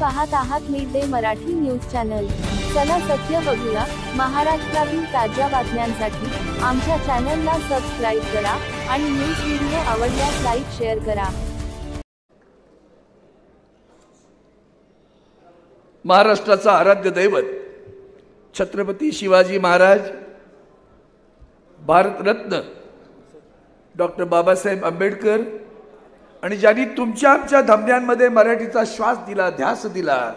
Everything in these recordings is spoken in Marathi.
पाहत आहात mid day Marathi news channel. चला सत्य बघूया। महाराष्ट्रातील ताज्या बातम्यांसाठी आमच्या चॅनलला सबस्क्राइब करा आणि न्यूज व्हिडिओ आवडल्यास लाईक शेअर करा। महाराष्ट्राचा आराध्य दैवत छत्रपती शिवाजी महाराज, भारतरत्न डॉक्टर बाबासाहेब आंबेडकर आणि ज्यांनी तुमच्या आमच्या धमन्यांमध्ये मराठीचा श्वास दिला, ध्यास दिला,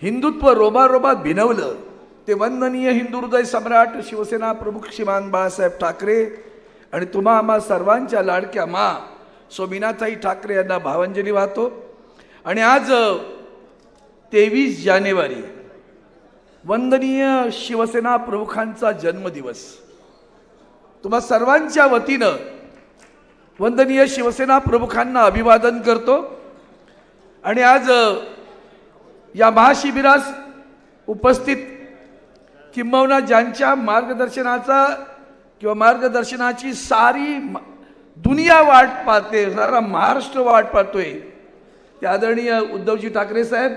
हिंदुत्व रोमारोमात भिनवलं, ते वंदनीय हिंदू हृदय सम्राट शिवसेना प्रमुख श्रीमान बाळासाहेब ठाकरे आणि तुम्हा आम्हा सर्वांच्या लाडक्या मा सोमिनाताई ठाकरे यांना भावांजली वाहतो। आणि आज 23 जानेवारी वंदनीय शिवसेना प्रमुखांचा जन्मदिवस। तुम्हा सर्वांच्या वतीनं वंदनीय शिवसेना प्रमुखांना अभिवादन करतो। आणि आज या महाशिबिरास उपस्थित किंबहुना ज्यांच्या मार्गदर्शनाची सारी दुनिया वाट पाहते, सारा महाराष्ट्र वाट पाहतोय, ते आदरणीय उद्धवजी ठाकरे साहेब,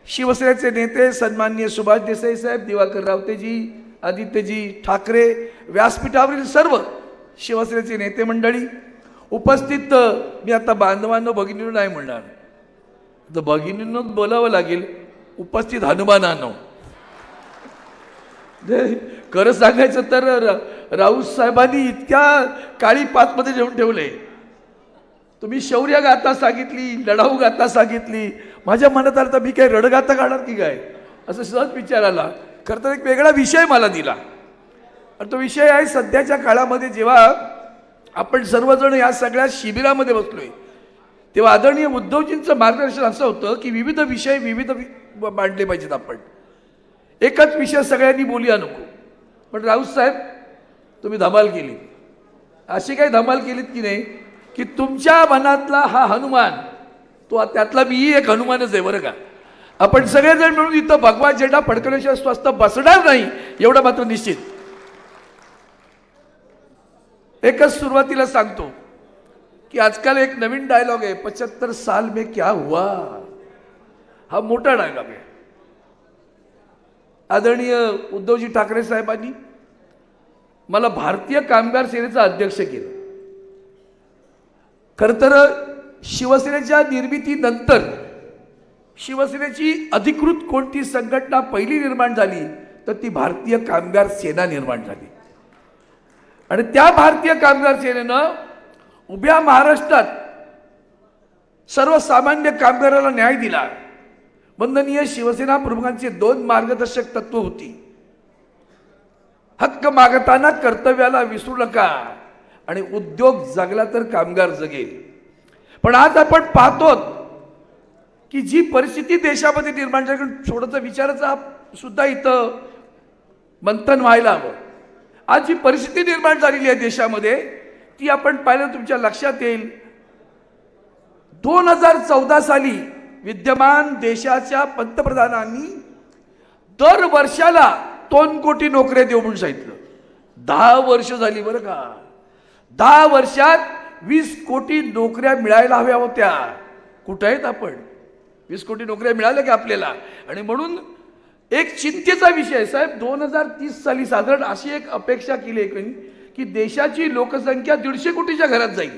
शिवसेनेचे नेते सन्माननीय सुभाष देसाई साहेब, दिवाकर रावतेजी, आदित्यजी ठाकरे, व्यासपीठावरील सर्व शिवसेनेचे नेते मंडळी उपस्थित। मी आता बांधवांनो भगिनींनो नाही म्हणणार, तर भगिनींनोच बोलावं लागेल, उपस्थित हनुमानांनो। खरं सांगायचं तर राऊत साहेबांनी इतक्या काळी पातमध्ये जेवून ठेवले। तुम्ही शौर्य गाथा सांगितली, लढाऊ गाथा सांगितली, माझ्या मनात आलं तर मी काय रडगाथा काढणार की काय असं सहज विचार आला। खरं तर एक वेगळा विषय मला दिला, आणि तो विषय आहे सध्याच्या काळामध्ये जेव्हा आपण सर्वजण या सगळ्या शिबिरामध्ये बसलोय, तेव्हा आदरणीय उद्धवजींचं मार्गदर्शन असं होतं की विविध विषय मांडले पाहिजेत। आपण एकच विषय सगळ्यांनी बोलूया नको। पण राऊत साहेब तुम्ही धमाल केली, अशी काही धमाल केलीत की नाही की तुमच्या मनातला हा हनुमान, तो त्यातला मीही एक हनुमानच आहे बरं का। आपण सगळेजण मिळून इथं भगवा झेंडा फडकवल्याशिवाय स्वस्त बसणार नाही एवढं मात्र निश्चित। एकच सुरुवातीला सांगतो की आजकाल एक नवीन डायलॉग आहे, 75 साल में क्या हुआ, हा मोठा डायलॉग आहे। आदरणीय उद्धवजी ठाकरे साहेबांनी मला भारतीय कामगार सेनेचा अध्यक्ष केलं। खरं तर शिवसेनेच्या निर्मितीनंतर शिवसेनेची अधिकृत कोणती संघटना पहिली निर्माण झाली तर ती भारतीय कामगार सेना निर्माण झाली। आणि त्या भारतीय कामगार सेनेनं उभ्या महाराष्ट्रात सर्वसामान्य कामगाराला न्याय दिला। वंदनीय शिवसेना प्रमुखांची 2 मार्गदर्शक तत्व होती, हक्क मागताना कर्तव्याला विसरू नका आणि उद्योग जगला तर कामगार जगेल। पण आज आपण पाहतो की जी परिस्थिती देशामध्ये निर्माण झाली, थोडंसं विचारायचा सुद्धा इथं मंथन व्हायला हवं। आज जी परिस्थिती निर्माण झालेली आहे देशामध्ये, ती आपण पाहिलं तुमच्या लक्षात येईल। 2014 साली विद्यमान देशाच्या पंतप्रधानांनी दर वर्षाला 2 कोटी नोकऱ्या देऊ म्हणून सांगितलं। 10 वर्ष झाली बरं का। 10 वर्षात 20 कोटी नोकऱ्या मिळायला हव्या होत्या। कुठे आहेत आपण? 20 कोटी नोकऱ्या मिळाल्या का आपल्याला? आणि म्हणून एक चिंतेचा विषय साहेब, 2030 साली साधारण अशी एक अपेक्षा केली की देशाची लोकसंख्या 150 कोटीच्या घरात जाईल।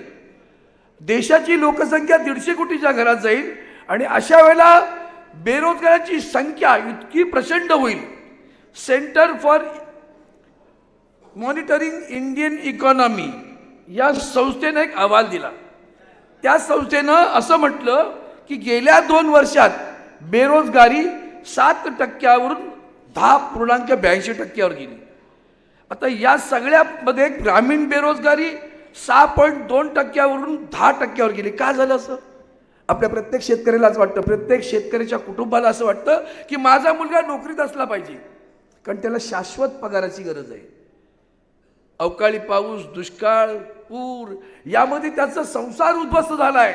देशाची लोकसंख्या 150 कोटीच्या घरात जाईल आणि अशा वेळेला बेरोजगारांची संख्या इतकी प्रचंड होईल। Centre for monitoring Indian economy या संस्थेने एक अहवाल दिला। त्या संस्थेनं असं म्हटलं की गेल्या 2 वर्षात बेरोजगारी 7% 10.82% गेली। आता या सगळ्यामध्ये ग्रामीण बेरोजगारी 6.2% 10% गेली। का झालं असं? आपल्या प्रत्येक शेतकऱ्यालाच वाटतं, प्रत्येक शेतकऱ्याच्या कुटुंबाला असं वाटतं की माझा मुलगा नोकरीत असला पाहिजे, कारण त्याला शाश्वत पगाराची गरज आहे। अवकाळी पाऊस, दुष्काळ, पूर यामध्ये त्याचा संसार उद्ध्वस्त झाला आहे।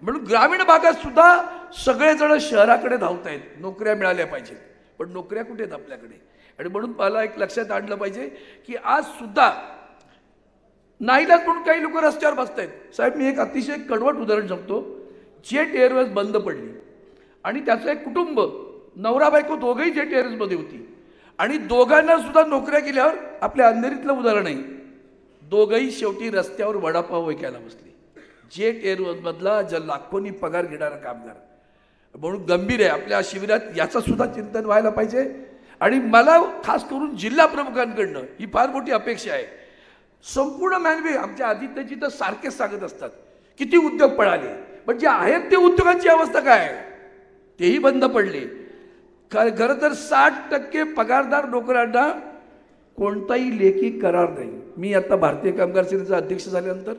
म्हणून ग्रामीण भागात सुद्धा सगळेजण शहराकडे धावत आहेत, नोकऱ्या मिळाल्या पाहिजेत, पण नोकऱ्या कुठे आहेत आपल्याकडे? आणि म्हणून मला एक लक्षात आणलं पाहिजे की आज सुद्धा नाईलाज म्हणून काही लोक रस्त्यावर बसतायत। साहेब मी एक अतिशय कडवट उदाहरण सांगतो। जेट एअरवेज बंद पडली आणि त्याचं एक कुटुंब, नवरा बायको दोघंही जेट एअरवेजमध्ये होती आणि दोघांना सुद्धा नोकऱ्या केल्यावर आपल्या अंधेरीतलं उदाहरण आहे, दोघंही शेवटी रस्त्यावर वडापाव विकायला बसले. जेट एअरवेजमधला ज्या लाखोंनी पगार घेणारा कामगार, म्हणून गंभीर आहे. आपल्या शिबिरात याचं सुद्धा चिंतन व्हायला पाहिजे. आणि मला खास करून जिल्हा प्रमुखांकडनं ही फार मोठी अपेक्षा आहे. संपूर्ण मानवी आमच्या आदित्यजी तर सारखेच सांगत असतात किती उद्योग पळाले, पण जे आहेत ते उद्योगांची अवस्था काय, तेही बंद पडले. खरं तर 60% पगारदार नोकरांना कोणताही लेखी करार नाही. मी आता भारतीय कामगार सेनेचा अध्यक्ष झाल्यानंतर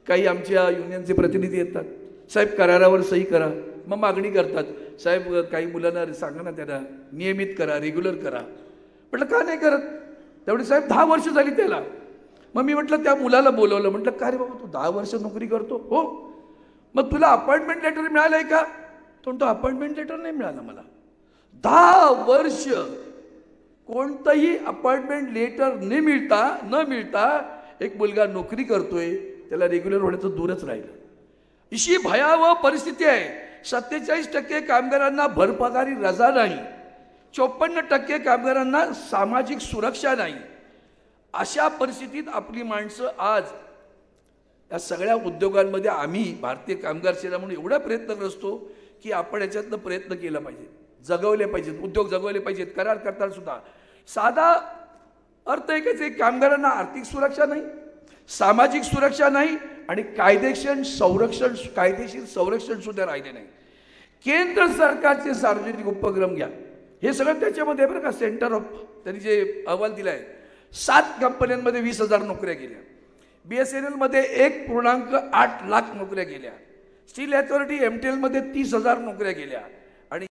काही आमच्या युनियनचे प्रतिनिधी येतात, साहेब करारावर सही करा. मग मागणी करतात, साहेब काही मुलांना सांगा ना, त्यांना नियमित करा, रेग्युलर करा. म्हटलं का नाही करत, तेवढे साहेब 10 वर्ष झाली त्याला. मग मी म्हटलं त्या मुलाला बोलवलं, म्हटलं का रे बाबा तू 10 वर्ष नोकरी करतो, हो मग तुला अपॉइंटमेंट लेटर मिळालं आहे का? तो म्हणतो अपॉइंटमेंट लेटर नाही मिळालं मला. 10 वर्ष कोणतंही अपॉइंटमेंट लेटर न मिळता एक मुलगा नोकरी करतोय, त्याला रेग्युलर होण्याचं दूरच राहिलं. अशी भयावह परिस्थिती आहे. 47% कामगारांना भरपगारी रजा नाही, 54% कामगारांना सामाजिक सुरक्षा नाही. अशा परिस्थितीत आपली माणसं आज या सगळ्या उद्योगांमध्ये आम्ही भारतीय कामगार सेना म्हणून एवढा प्रयत्न करतो की आपण याच्यातनं प्रयत्न केला पाहिजे, जगवले पाहिजेत, उद्योग जगवले पाहिजेत. करार करताना सुद्धा साधा अर्थ एकच आहे, कामगारांना आर्थिक सुरक्षा नाही, सामाजिक सुरक्षा नाही आणि कायदेशीर संरक्षण सुद्धा राहिले नाही. केंद्र सरकारचे सार्वजनिक उपक्रम घ्या, हे सगळं त्याच्यामध्ये बरं का. सेंटर ऑफ त्यांनी जे अहवाल दिला आहे, 7 कंपन्यांमध्ये 20,000 नोकऱ्या गेल्या. BSNL मध्ये 1.8 लाख नोकऱ्या गेल्या. स्टील अथॉरिटी MTL मध्ये 30,000 नोकऱ्या गेल्या.